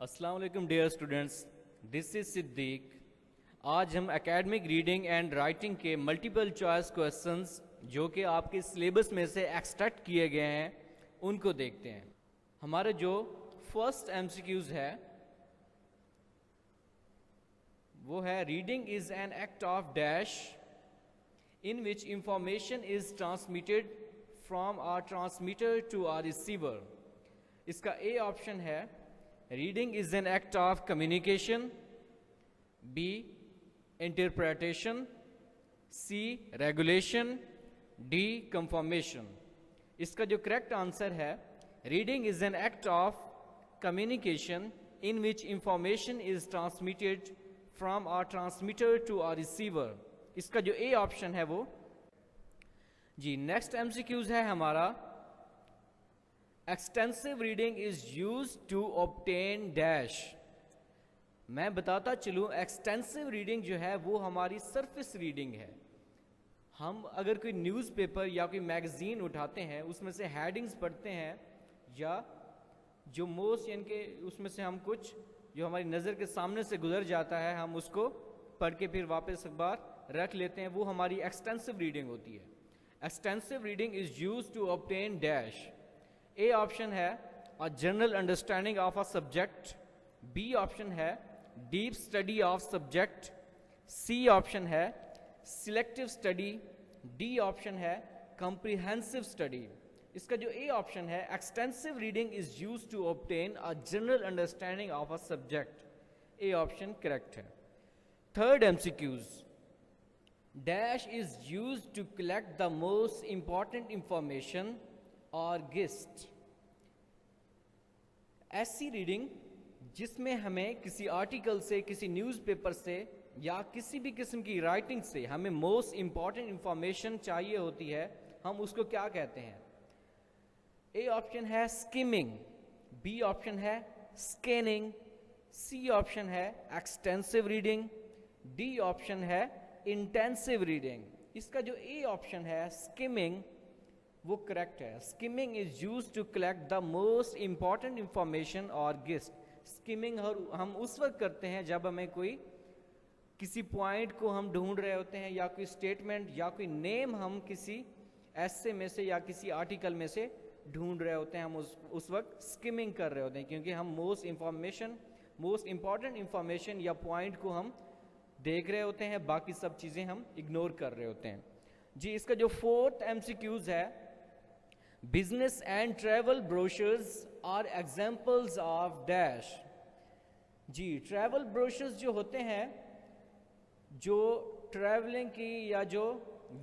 अस्सलाम वालेकुम dear students, this is Siddiqui. आज हम एकेडमिक रीडिंग एंड राइटिंग के मल्टीपल चॉइस क्वेश्चंस जो कि आपके सिलेबस में से एक्सट्रैक्ट किए गए हैं उनको देखते हैं। हमारे जो फर्स्ट एमसीक्यूज है वो है reading is an act of dash in which information is transmitted from a transmitter to a receiver. इसका ए ऑप्शन है reading is an act of communication, B interpretation, C regulation, D confirmation. इसका जो correct answer है reading is an act of communication in which information is transmitted from a transmitter to a receiver. इसका जो A option है वो जी। Next MCQs है हमारा extensive reading is use to obtain dash. मैं बताता चलूं एक्सटेंसिव रीडिंग जो है वो हमारी सरफेस रीडिंग है। हम अगर कोई न्यूज़पेपर या कोई मैगजीन उठाते हैं उसमें से हेडिंग्स पढ़ते हैं या जो मोस्ट यानी कि उसमें से हम कुछ जो हमारी नज़र के सामने से गुजर जाता है हम उसको पढ़ के फिर वापस अखबार रख लेते हैं, वो हमारी एक्सटेंसिव रीडिंग होती है। Extensive reading is use to obtain dash. A option है a general understanding of a subject, B option है deep study of subject, C option है सिलेक्टिव स्टडी, डी ऑप्शन है कॉम्प्रिहेंसिव स्टडी। इसका जो A option है extensive reading is use to obtain a general understanding of a subject, A option correct है। Third MCQs dash is use to collect the most important information और gist. ऐसी reading जिसमें हमें किसी article से, किसी newspaper से या किसी भी किस्म की राइटिंग से हमें मोस्ट इंपॉर्टेंट इंफॉर्मेशन चाहिए होती है, हम उसको क्या कहते हैं? ए ऑप्शन है स्किमिंग, बी ऑप्शन है स्कैनिंग, सी ऑप्शन है एक्सटेंसिव रीडिंग, डी ऑप्शन है इंटेंसिव रीडिंग। इसका जो ए ऑप्शन है स्किमिंग वो करेक्ट है। Skimming is use to collect the most important information और गिस्ट। स्किमिंग हम उस वक्त करते हैं जब हमें कोई किसी पॉइंट को हम ढूंढ रहे होते हैं या कोई स्टेटमेंट या कोई नेम हम किसी ऐसे में से या किसी आर्टिकल में से ढूंढ रहे होते हैं, हम उस वक्त स्किमिंग कर रहे होते हैं क्योंकि हम मोस्ट इंपॉर्टेंट इंफॉर्मेशन या पॉइंट को हम देख रहे होते हैं, बाकी सब चीज़ें हम इग्नोर कर रहे होते हैं जी। इसका जो फोर्थ एमसीक्यूज है business and travel brochures are examples of dash. जी, ट्रैवल ब्रोशर्स जो होते हैं जो ट्रैवलिंग की या जो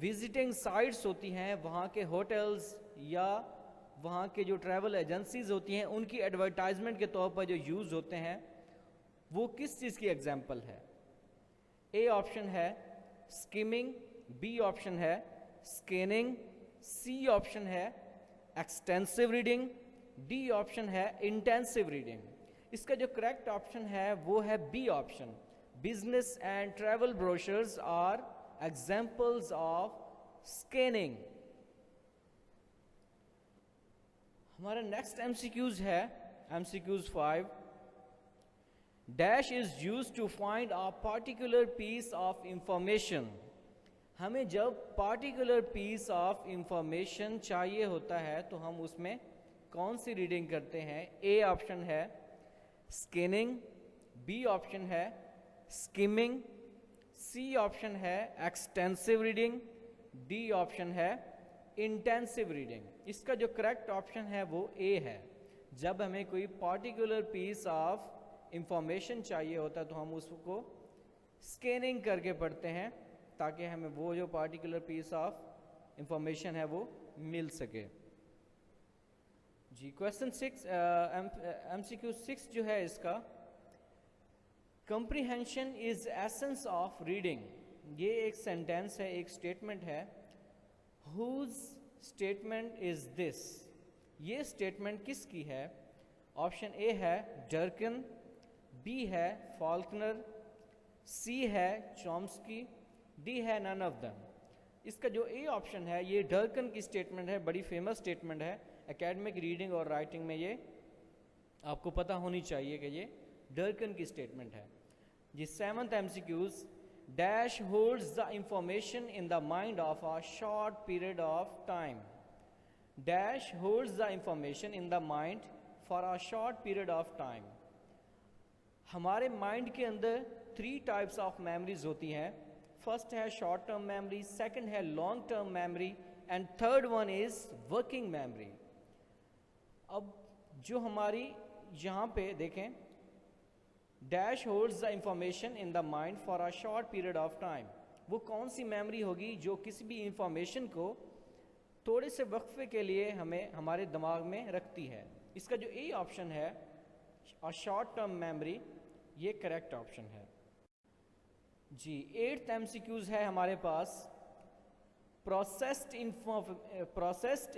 विजिटिंग साइट्स होती हैं वहाँ के होटल्स या वहाँ के जो ट्रैवल एजेंसीज होती हैं उनकी एडवर्टाइजमेंट के तौर पर जो यूज़ होते हैं वो किस चीज़ की एग्जाम्पल है? ए ऑप्शन है स्किमिंग, बी ऑप्शन है स्कैनिंग, सी ऑप्शन है एक्सटेंसिव रीडिंग, डी ऑप्शन है इंटेंसिव रीडिंग। इसका जो करेक्ट ऑप्शन है वो है B option. Business and travel brochures are examples of scanning. हमारा नेक्स्ट एमसीक्यूज है MCQs 5। Dash is use to find a particular piece of information. हमें जब पार्टिकुलर पीस ऑफ इंफॉर्मेशन चाहिए होता है तो हम उसमें कौन सी रीडिंग करते हैं? ए ऑप्शन है स्कैनिंग, बी ऑप्शन है स्किमिंग, सी ऑप्शन है एक्सटेंसिव रीडिंग, डी ऑप्शन है इंटेंसिव रीडिंग। इसका जो करेक्ट ऑप्शन है वो ए है। जब हमें कोई पार्टिकुलर पीस ऑफ इंफॉर्मेशन चाहिए होता है तो हम उसको स्कैनिंग करके पढ़ते हैं ताकि हमें वो जो पार्टिकुलर पीस ऑफ इंफॉर्मेशन है वो मिल सके जी। क्वेश्चन 6 एमसीक्यू 6 जो है इसका comprehension is essence of reading. ये एक सेंटेंस है, एक स्टेटमेंट है। Whose statement is this? ये स्टेटमेंट किसकी है? ऑप्शन ए है डर्कन, बी है फॉल्कनर, सी है चॉम्स्की, डी है नन ऑफ देम। इसका जो ए ऑप्शन है ये डर्कन की स्टेटमेंट है, बड़ी फेमस स्टेटमेंट है। एकेडमिक रीडिंग और राइटिंग में ये आपको पता होनी चाहिए कि ये डर्कन की स्टेटमेंट है जी। 7th MCQs, dash holds the information in the mind of a short period of time. Dash holds the information in the mind for a short period of time. हमारे माइंड के अंदर 3 टाइप्स ऑफ मेमोरीज होती हैं। First है short term memory, second है long term memory and third one is working memory. अब जो हमारी यहाँ पे देखें, dash holds the information in the mind for a short period of time, वो कौन सी मेमोरी होगी जो किसी भी इंफॉर्मेशन को थोड़े से वक्फे के लिए हमें हमारे दिमाग में रखती है। इसका जो ए ऑप्शन है अ शॉर्ट टर्म मेमोरी, ये करेक्ट ऑप्शन है जी। 8th MCQs है हमारे पास, processed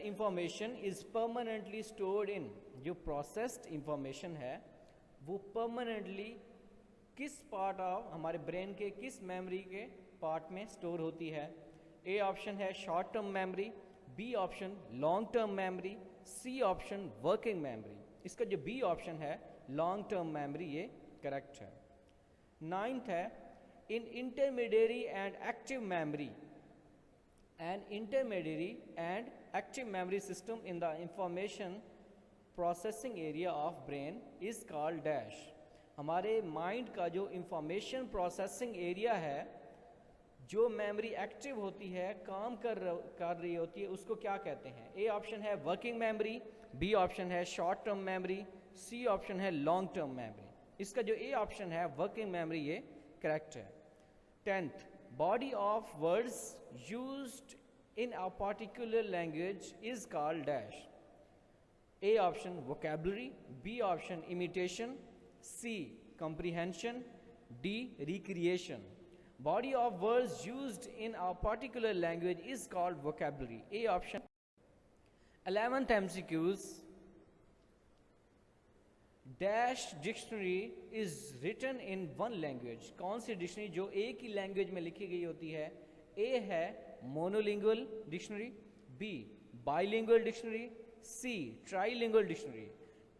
information is permanently stored in. जो प्रोसेस्ड इंफॉर्मेशन है वो परमानेंटली किस पार्ट ऑफ हमारे ब्रेन के किस मेमोरी के पार्ट में स्टोर होती है। ए ऑप्शन है short term memory, B option long term memory, C option working memory. इसका जो बी ऑप्शन है लॉन्ग टर्म मेमोरी, ये करेक्ट है। 9th है in intermediary and active memory, an intermediary and active memory system in the information processing area of brain is called dash. हमारे mind का जो information processing area है, जो memory active होती है, काम कर रही होती है, उसको क्या कहते हैं। ए ऑप्शन है वर्किंग मेमोरी, बी ऑप्शन है short term memory, C option है लॉन्ग टर्म मेमोरी। इसका जो ए ऑप्शन है वर्किंग मेमोरी, ये करेक्ट है। 10th, body of words used in a particular language is called dash. A option vocabulary, B option imitation, C comprehension, D recreation. Body of words used in a particular language is called vocabulary. A option. 11th MCQs, dash dictionary is written in one language. कौन सी dictionary जो एक ही language में लिखी गई होती है। A है monolingual dictionary, B bilingual dictionary, C trilingual dictionary.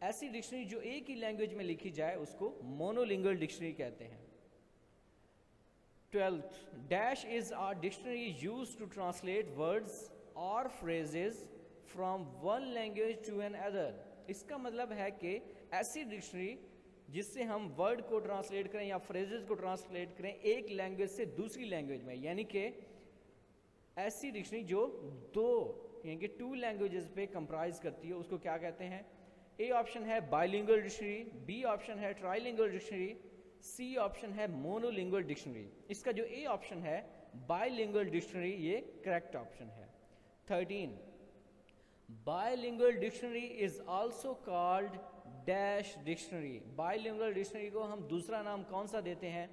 ऐसी डिक्शनरी जो एक ही लैंग्वेज में लिखी जाए उसको मोनोलिंगुअल डिक्शनरी कहते हैं। 12th, dash is a dictionary used to translate words और phrases from one language to another. इसका मतलब है कि ऐसी डिक्शनरी जिससे हम वर्ड को ट्रांसलेट करें या फ्रेजेस को ट्रांसलेट करें एक लैंग्वेज से दूसरी लैंग्वेज में, यानी कि ऐसी डिक्शनरी जो दो यानी कि 2 लैंग्वेजेस पे कंप्राइज करती है, उसको क्या कहते हैं। ए ऑप्शन है बाइलिंगुअल डिक्शनरी, बी ऑप्शन है ट्राइलिंगुअल डिक्शनरी, सी ऑप्शन है मोनोलिंगुअल डिक्शनरी। इसका जो ए ऑप्शन है बाइलिंगुअल डिक्शनरी, ये करेक्ट ऑप्शन है। 13, bilingual dictionary is also called dash dictionary. Bilingual dictionary को हम दूसरा नाम कौन सा देते हैं।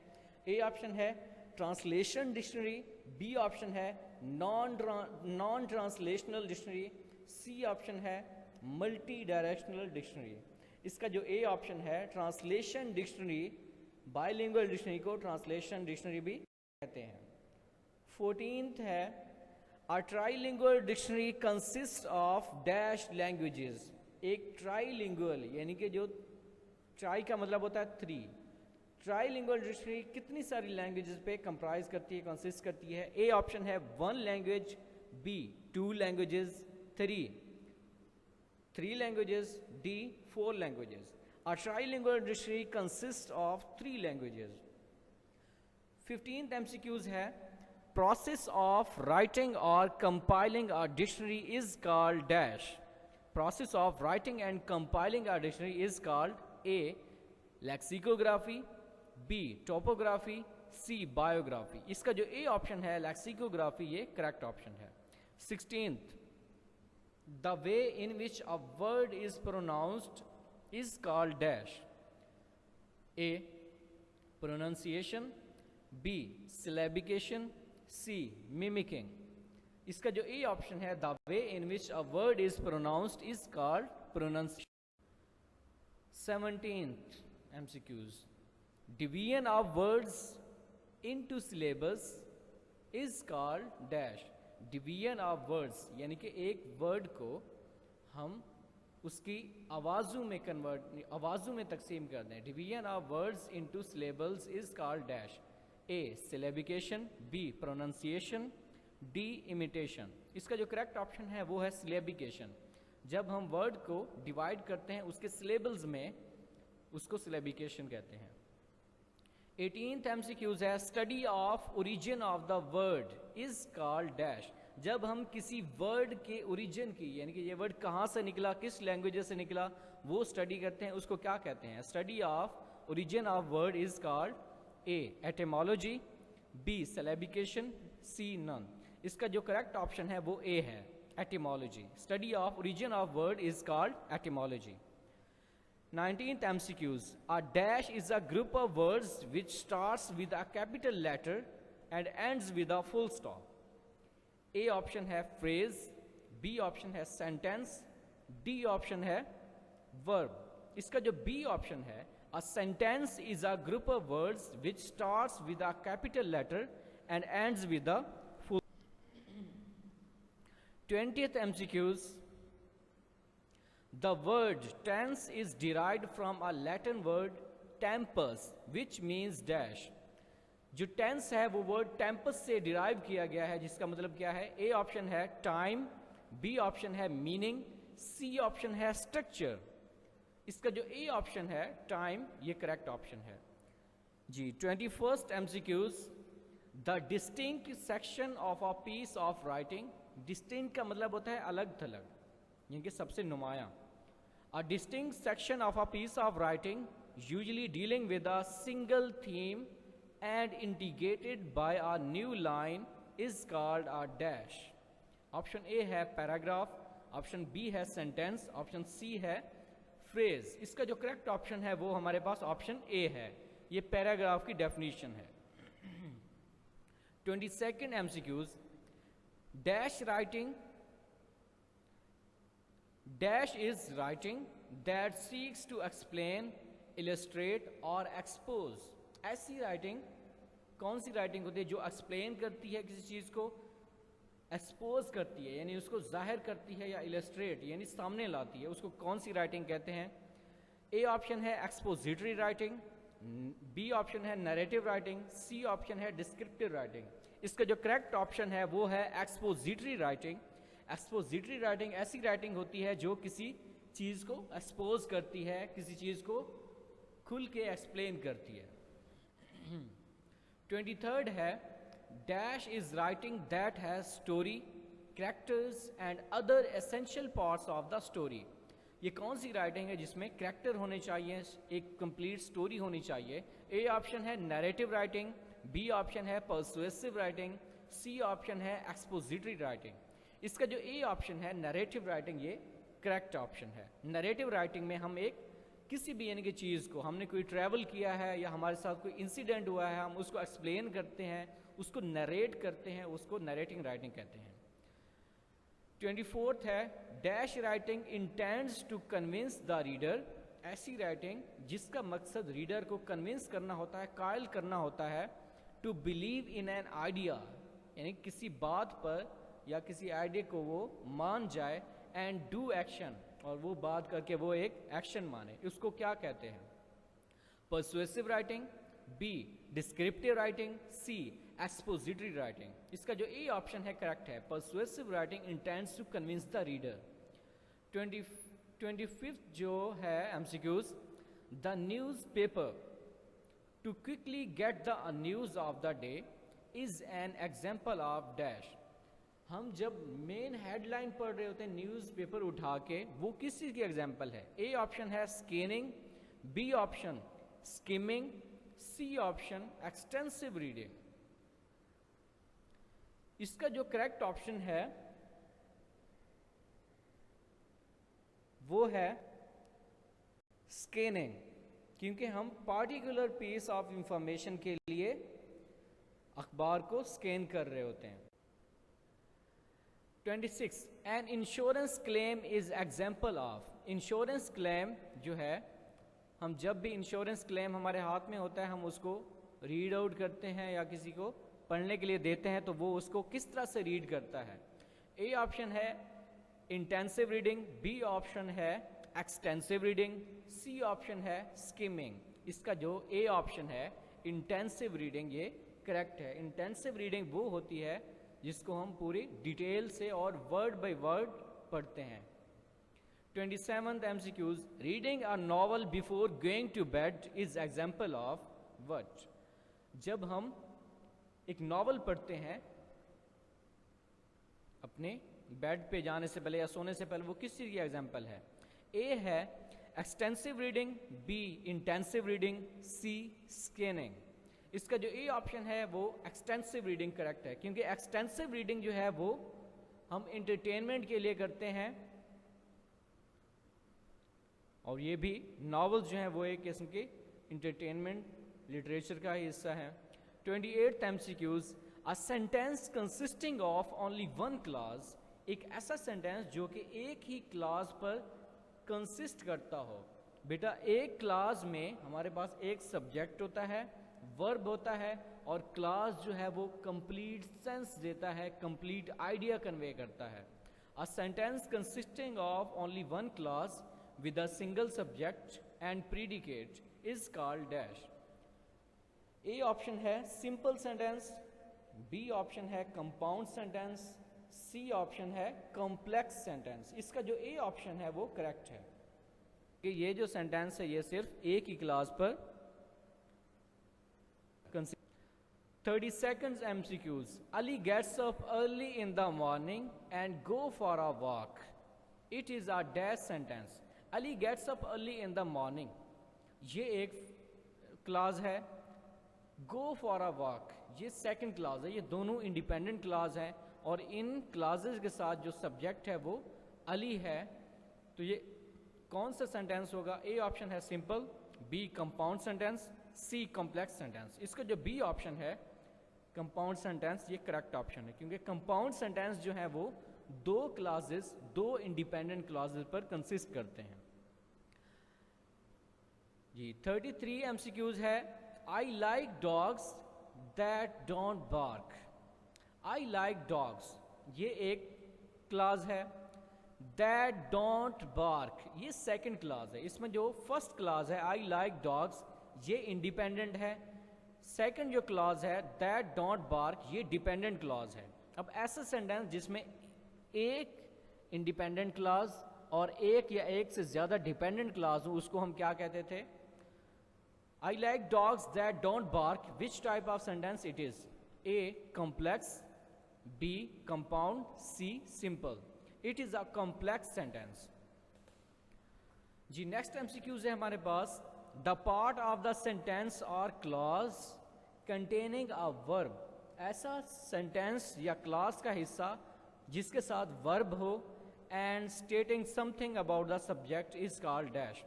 ए ऑप्शन है ट्रांसलेशन डिक्शनरी, बी ऑप्शन है non translational dictionary, C option है मल्टी डायरेक्शनल डिक्शनरी। इसका जो ए ऑप्शन है ट्रांसलेशन डिक्शनरी, बाइलिंगुअल डिक्शनरी को ट्रांसलेशन डिक्शनरी भी कहते हैं। 14th है a trilingual dictionary consist of dash languages. एक ट्राइलिंगुअल यानी कि जो ट्राई का मतलब होता है 3, ट्राइलिंगुअल डिक्शनरी कितनी सारी लैंग्वेजेस पे कंप्राइज करती है, कंसिस्ट करती है। ए ऑप्शन है 1 language, B 2 languages, 3 languages, D 4 languages. A trilingual dictionary consists of 3 languages. 15th MCQs है process of writing or compiling a dictionary is called dash. Process of writing and compiling a dictionary is called A lexicography, B topography, C biography. इसका जो A option है lexicography, ये correct option है। 16th, the way in which a word is pronounced is called dash. A pronunciation, B syllabication, C mimicking. इसका जो A option है the way in which a word is pronounced is called pronunciation. 17th MCQs, division of words into syllables is called dash. division of words यानी कि एक word को हम उसकी आवाज़ों में तकसीम कर दें। Division of words into syllables is called dash. A syllabication, B pronunciation, D imitation. इसका जो करेक्ट ऑप्शन है वो है सिलेबिकेशन। जब हम वर्ड को डिवाइड करते हैं उसके सिलेबल्स में, उसको सिलेबिकेशन कहते हैं। 18th MCQs है study of origin of the word is called dash. जब हम किसी वर्ड के ओरिजिन की, यानी कि ये वर्ड कहाँ से निकला, किस लैंग्वेज से निकला, वो स्टडी करते हैं, उसको क्या कहते हैं? Study of origin of word is called A etymology, B syllabication, C none. इसका जो करेक्ट ऑप्शन है वो ए है, etymology. Study of origin of word is called etymology. 19th MCQs. A dash is a group of words which starts with a capital letter and ends with a full stop. A option है phrase, B option है sentence, D option है verb. इसका जो B option है, a sentence is a group of words which starts with a capital letter and ends with a full. 20th MCQs. The word tense is derived from a Latin word tempus, which means dash. जो tense है वो word tempus से derive किया गया है, जिसका मतलब क्या है? A ऑप्शन है time, B ऑप्शन है meaning, C ऑप्शन है structure। इसका जो A ऑप्शन है time, ये correct ऑप्शन है जी। 21st MCQs. The distinct section of a piece of writing. Distinct का मतलब होता है अलग थलग, यानी कि सबसे नुमाया। A distinct section of a piece of writing, usually dealing with a single theme and integrated by a new line, is called a dash. Option A है पैराग्राफ, ऑप्शन बी है सेंटेंस, ऑप्शन सी है phrase. इसका जो correct option है वो हमारे पास option A है, ये पैराग्राफ की डेफिनेशन है। 22nd MCQs. Dash writing. Dash is writing that seeks to explain, illustrate और expose. ऐसी राइटिंग कौन सी राइटिंग होती है जो एक्सप्लेन करती है किसी चीज़ को, एक्सपोज करती है यानी उसको जाहिर करती है, या इलस्ट्रेट यानी सामने लाती है, उसको कौन सी राइटिंग कहते हैं? ए ऑप्शन है एक्सपोजिटरी राइटिंग, बी ऑप्शन है नरेटिव राइटिंग, सी ऑप्शन है डिस्क्रिप्टिव राइटिंग। इसका जो करेक्ट ऑप्शन है वो है एक्सपोजिटरी राइटिंग। एक्सपोजिटरी राइटिंग ऐसी राइटिंग होती है जो किसी चीज़ को एक्सपोज करती है, किसी चीज़ को खुल के एक्सप्लेन करती है। 23rd है dash is writing that has story, characters and other essential parts of the story. ये कौन सी राइटिंग है जिसमें कैरेक्टर होने चाहिए, एक कंप्लीट स्टोरी होनी चाहिए? ए ऑप्शन है नैरेटिव राइटिंग, बी ऑप्शन है पर्सुएसिव राइटिंग, सी ऑप्शन है एक्सपोजिटरी राइटिंग। इसका जो ए ऑप्शन है नैरेटिव राइटिंग, ये करेक्ट ऑप्शन है। नैरेटिव राइटिंग में हम एक किसी भी यानी कि चीज़ को, हमने कोई ट्रैवल किया है या हमारे साथ कोई इंसिडेंट हुआ है, हम उसको एक्सप्लेन करते हैं, उसको नरेट करते हैं, उसको नरेटिंग राइटिंग कहते हैं। 24th है dash writing intends to convince the reader. ऐसी राइटिंग जिसका मकसद रीडर को कन्विंस करना होता है, कायल करना होता है, to believe in an idea यानी किसी बात पर या किसी आइडिया को वो मान जाए, एंड डू एक्शन और वो बात करके वो एक एक्शन माने, उसको क्या कहते हैं? Persuasive writing, B descriptive writing, C expository writing. इसका जो ए ऑप्शन है करेक्ट है, persuasive writing intends to convince the reader. 25th जो है MCQs, the newspaper to quickly get the news of the day is an example of dash. हम जब main headline पढ़ रहे होते हैं न्यूज़पेपर उठा के, वो किस चीज़ की एग्जाम्पल है? ए ऑप्शन है scanning, B option skimming, C option extensive reading. इसका जो करेक्ट ऑप्शन है वो है स्कैनिंग, क्योंकि हम पार्टिकुलर पीस ऑफ इंफॉर्मेशन के लिए अखबार को स्कैन कर रहे होते हैं। 26 an insurance claim is example of. Insurance claim जो है, हम जब भी इंश्योरेंस क्लेम हमारे हाथ में होता है, हम उसको रीड आउट करते हैं या किसी को पढ़ने के लिए देते हैं, तो वो उसको किस तरह से रीड करता है? ए ऑप्शन है इंटेंसिव रीडिंग, बी ऑप्शन है एक्सटेंसिव रीडिंग, सी ऑप्शन है स्किमिंग। इसका जो ए ऑप्शन है इंटेंसिव रीडिंग ये करेक्ट है। इंटेंसिव रीडिंग वो होती है जिसको हम पूरी डिटेल से और वर्ड बाय वर्ड पढ़ते हैं। 27th MCQs, reading a novel before going to bed is example of what? जब हम एक नॉवल पढ़ते हैं अपने बेड पे जाने से पहले या सोने से पहले, वो किस चीज़ की एग्जाम्पल है? ए है extensive reading, B intensive reading, C scanning. इसका जो ए ऑप्शन है वो एक्सटेंसिव रीडिंग करेक्ट है, क्योंकि एक्सटेंसिव रीडिंग जो है वो हम इंटरटेनमेंट के लिए करते हैं, और ये भी नॉवेल्स जो हैं वो एक किस्म के इंटरटेनमेंट लिटरेचर का ही हिस्सा है। 28th MCQs, a sentence consisting of only one class, एक ऐसा सेंटेंस जो कि एक ही क्लास पर कंसिस्ट करता हो। बेटा एक क्लास में हमारे पास एक सब्जेक्ट होता है, वर्ब होता है, और क्लास जो है वो कंप्लीट सेंस देता है, कंप्लीट आइडिया कन्वे करता है। A sentence consisting of only one class with a single subject and predicate is called dash. A option है सिंपल सेंटेंस, बी ऑप्शन है कंपाउंड सेंटेंस, सी ऑप्शन है कॉम्प्लेक्स सेंटेंस। इसका जो A option है वो correct है कि ये जो सेंटेंस है ये सिर्फ एक ही क्लास पर। 32nd MCQs, Ali gets up early in the morning and go for a walk. It is a dash sentence. Ali gets up early in the morning. ये एक क्लास है। Go for a walk ये second class है। ये दोनों independent class हैं, और इन classes के साथ जो सब्जेक्ट है वो अली है। तो ये कौन सा सेंटेंस होगा? ए ऑप्शन है simple, B compound sentence, C complex sentence. इसका जो बी ऑप्शन है कंपाउंड सेंटेंस ये करेक्ट ऑप्शन है, क्योंकि कंपाउंड सेंटेंस जो है वो दो क्लासेस, दो इंडिपेंडेंट क्लासेस पर कंसिस्ट करते हैं जी। 33 MCQs है, I like dogs that don't bark. I like dogs ये एक क्लास है, दैट डोंट बार्क ये सेकंड क्लास है। इसमें जो फर्स्ट क्लास है आई लाइक डॉग्स ये इंडिपेंडेंट है, सेकंड जो क्लॉज है दैट डोंट बार्क ये डिपेंडेंट क्लॉज है। अब ऐसा सेंटेंस जिसमें एक इंडिपेंडेंट क्लॉज और एक या एक से ज़्यादा डिपेंडेंट क्लॉज हो उसको हम क्या कहते थे? I like dogs that don't bark, which type of sentence it is? A complex, B compound, C simple. It is a complex sentence जी। नेक्स्ट MCQs है हमारे पास, the part of the sentence और क्लॉज कंटेनिंग अ वर्ब। ऐसा sentence या clause का हिस्सा जिसके साथ वर्ब हो and stating something about the subject is called dash.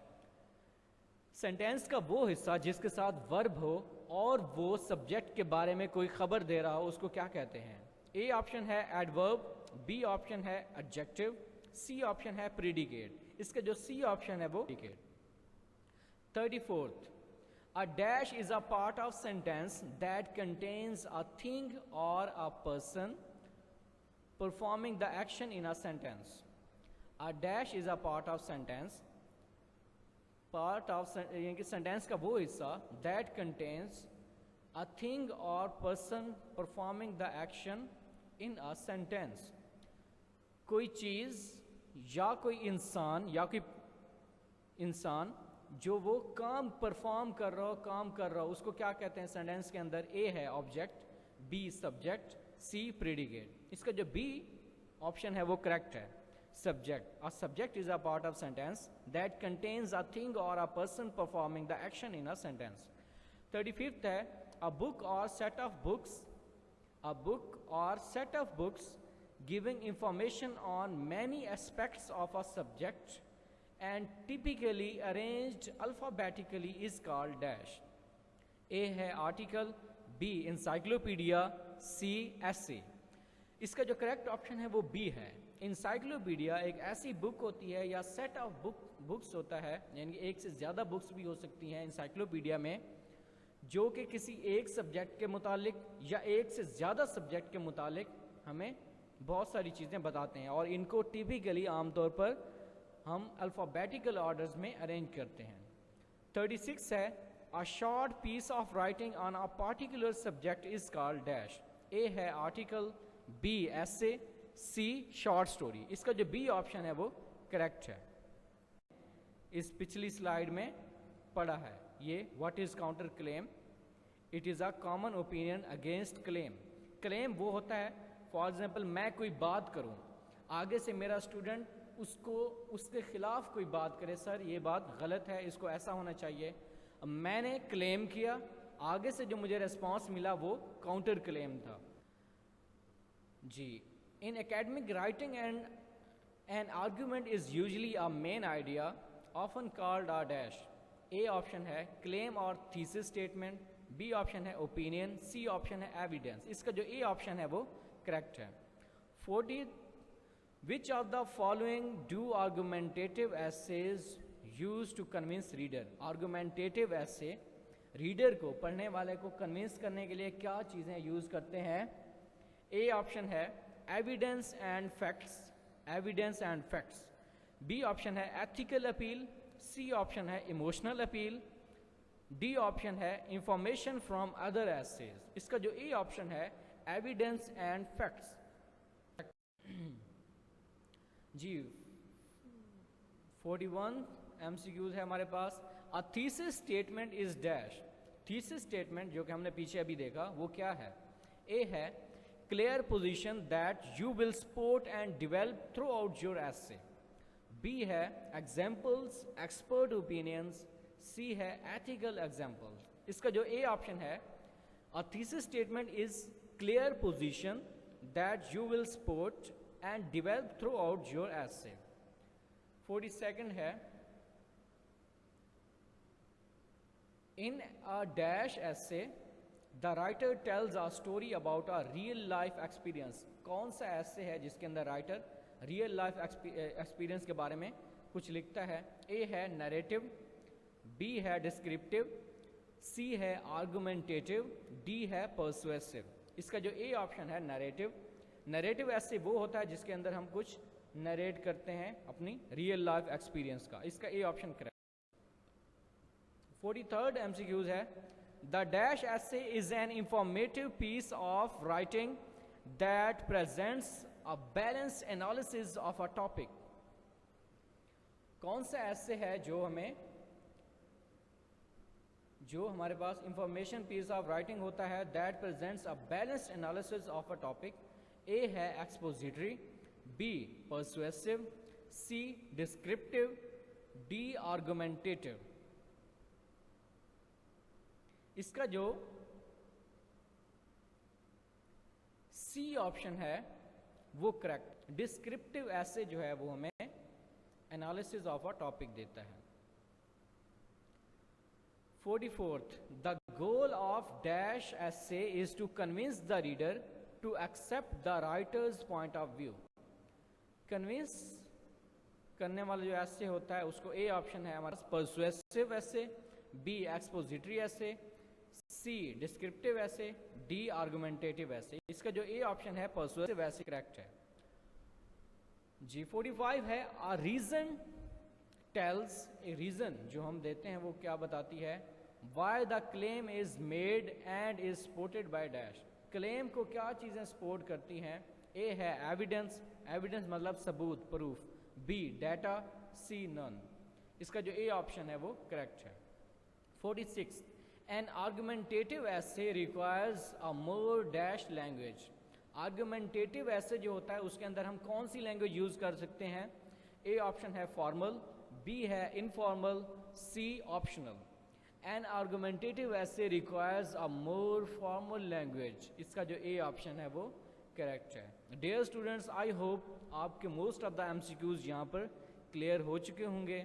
Sentence का वो हिस्सा जिसके साथ वर्ब हो और वो सब्जेक्ट के बारे में कोई खबर दे रहा हो उसको क्या कहते हैं? ए ऑप्शन है एडवर्ब, बी ऑप्शन है एडजेक्टिव, सी ऑप्शन है प्रीडिकेट। इसका जो सी ऑप्शन है वो predicate. 34th, a dash is a part of sentence that contains a thing or a person performing the action in a sentence. A dash is a part of sentence, यानी कि sentence का वो हिस्सा that contains a thing or person performing the action in a sentence. कोई चीज़ या कोई इंसान जो वो काम परफॉर्म कर रहा हो उसको क्या कहते हैं सेंटेंस के अंदर? ए है object, B subject, C predicate. इसका जो बी ऑप्शन है वो करेक्ट है, subject. A subject is a part of sentence that contains a thing और a person performing the action in a sentence. 35th है, अ बुक और set of books, a book और set of books giving information on many aspects of a subject and typically arranged alphabetically is called dash. A है article, B encyclopedia, C essay। इसका जो correct option है वो B है। Encyclopedia एक ऐसी book होती है या सेट ऑफ बुक्स होता है, यानी एक से ज़्यादा बुक्स भी हो सकती हैं इंसाइक्लोपीडिया में, जो कि किसी एक सब्जेक्ट के मुतालिक या एक से ज़्यादा सब्जेक्ट के मुतालिक हमें बहुत सारी चीज़ें बताते हैं और इनको टिपिकली आमतौर पर हम अल्फ़ाबेटिकल ऑर्डर्स में अरेंज करते हैं। 36 है, a short piece of writing on a particular subject is called dash. A है article, B essay, C short story. इसका जो बी ऑप्शन है वो करेक्ट है। इस पिछली स्लाइड में पढ़ा है ये, what is counter claim? It is a common opinion against claim. Claim वो होता है, फॉर एग्जाम्पल मैं कोई बात करूं, आगे से मेरा स्टूडेंट उसको उसके खिलाफ कोई बात करे, सर ये बात गलत है, इसको ऐसा होना चाहिए। मैंने क्लेम किया, आगे से जो मुझे रिस्पॉन्स मिला वो काउंटर क्लेम था। जी, in academic writing and an argument is usually a main idea often called a dash. A option है क्लेम और थीसिस स्टेटमेंट, बी ऑप्शन है ओपिनियन, सी ऑप्शन है एविडेंस। इसका जो ए ऑप्शन है वो करेक्ट है। 40, which of the following do argumentative essays use to convince reader? Argumentative essay reader को, पढ़ने वाले को कन्विंस करने के लिए क्या चीज़ें यूज़ करते हैं? ए ऑप्शन है evidence and facts, evidence and facts. B option है एथिकल अपील, सी ऑप्शन है इमोशनल अपील, डी ऑप्शन है इंफॉर्मेशन फ्रॉम अदर एसेज। इसका जो ए ऑप्शन है एविडेंस एंड फैक्ट्स। जी, 41 एमसीक्यूज है हमारे पास। A thesis statement is dash. Thesis statement जो कि हमने पीछे अभी देखा वो क्या है? ए है clear position that you will support and develop throughout your essay. B है एग्जाम्पल्स, एक्सपर्ट ओपिनियंस, सी है एथिकल एग्जाम्पल्स। इसका जो ए ऑप्शन है, a thesis statement is clear position that you will support and develop throughout your essay. 42 है, in a dash essay the writer tells a story about a real life experience. कौन सा essay है जिसके अंदर writer real life experience के बारे में कुछ लिखता है? ए है नरेटिव, बी है डिस्क्रिप्टिव, सी है आर्गुमेंटेटिव, डी है पर्सुएसिव। इसका जो ए ऑप्शन है नरेटिव। नरेटिव ऐसे वो होता है जिसके अंदर हम कुछ नरेट करते हैं अपनी रियल लाइफ एक्सपीरियंस का। इसका A option correct. 43rd MCQs है, the dash essay is an informative piece of writing that presents a balanced analysis of a topic. कौन सा ऐसे है जो हमारे पास इंफॉर्मेशन पीस ऑफ राइटिंग होता है that presents a balanced analysis of a topic? A है expository, B persuasive, C descriptive, D argumentative. इसका जो सी ऑप्शन है वो करेक्ट। डिस्क्रिप्टिव ऐसे जो है वो हमें एनालिसिस ऑफ अ टॉपिक देता है। 44th, the goal of dash essay is to convince the reader to accept the writer's point of view। Convince करने वाला जो ऐसे होता है उसको ए ऑप्शन है हमारा पर्सुएसिव ऐसे, बी एक्सपोजिटरी ऐसे, सी डिस्क्रिप्टिव ऐसे, डी आर्गुमेंटेटिव ऐसे। इसका जो ए ऑप्शन है पर्सुएसिव ऐसे करेक्ट है। जी 45 है, a reason tales, A reason जो हम देते हैं वो क्या बताती है? Why the claim is made and is supported by dash. Claim को क्या चीज़ें सपोर्ट करती हैं? ए है एविडेंस, एविडेंस मतलब सबूत, प्रूफ, बी डाटा, सी नन। इसका जो ए ऑप्शन है वो करेक्ट है। 46, एन आर्गुमेंटेटिव ऐसे requires a more dash language. Argumentative ऐसे जो होता है उसके अंदर हम कौन सी लैंग्वेज यूज कर सकते हैं? ए ऑप्शन है फॉर्मल, बी है इनफॉर्मल, सी ऑप्शनल। एन आर्गुमेंटेटिव ऐसे requires a more formal language. इसका जो ए ऑप्शन है वो करेक्ट है। डियर स्टूडेंट्स, आई होप आपके मोस्ट ऑफ द एमसीक्यूज यहाँ पर क्लियर हो चुके होंगे।